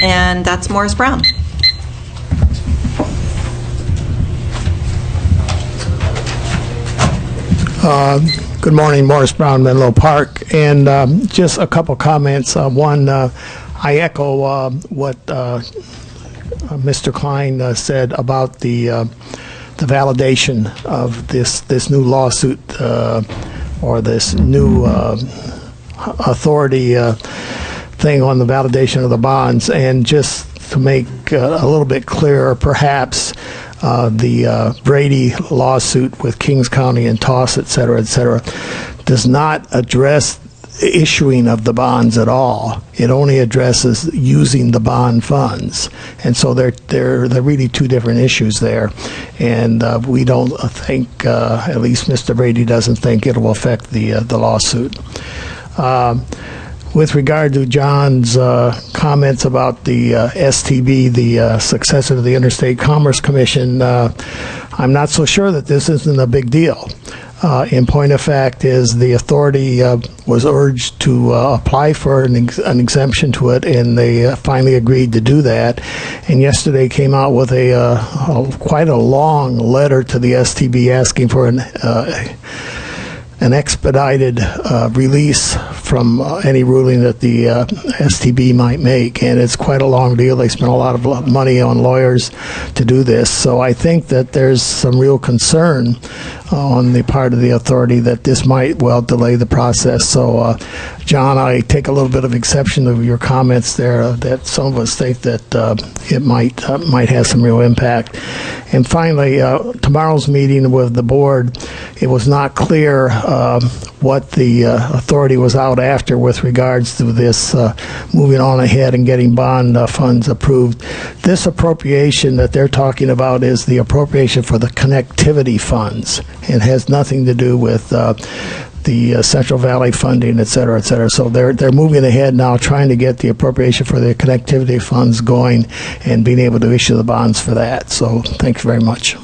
and that's Morris Brown. Good morning, Morris Brown, Menlo Park, and just a couple comments. One, I echo what Mr. Klein said about the validation of this new lawsuit or this new authority thing on the validation of the bonds, and just to make a little bit clearer, perhaps. The Brady lawsuit with Kings County and Toss, et cetera, does not address issuing of the bonds at all. It only addresses using the bond funds, and so they're really two different issues there. And we don't think, at least Mr. Brady doesn't think, it will affect the lawsuit. With regard to John's comments about the STB, the successor to the Interstate Commerce Commission, I'm not so sure that this isn't a big deal. In point of fact is the authority was urged to apply for an exemption to it, and they finally agreed to do that. And yesterday came out with quite a long letter to the STB asking for an expedited release from any ruling that the STB might make, and it's quite a long deal. They spent a lot of money on lawyers to do this, so I think that there's some real concern on the part of the authority that this might well delay the process. So, John, I take a little bit of exception to your comments there that some of us think that it might have some real impact. And finally, tomorrow's meeting with the board, it was not clear what the authority was out after with regards to this moving on ahead and getting bond funds approved. This appropriation that they're talking about is the appropriation for the connectivity funds. It has nothing to do with the Central Valley funding, et cetera, et cetera. So they're moving ahead now, trying to get the appropriation for the connectivity funds going and being able to issue the bonds for that. So thanks very much.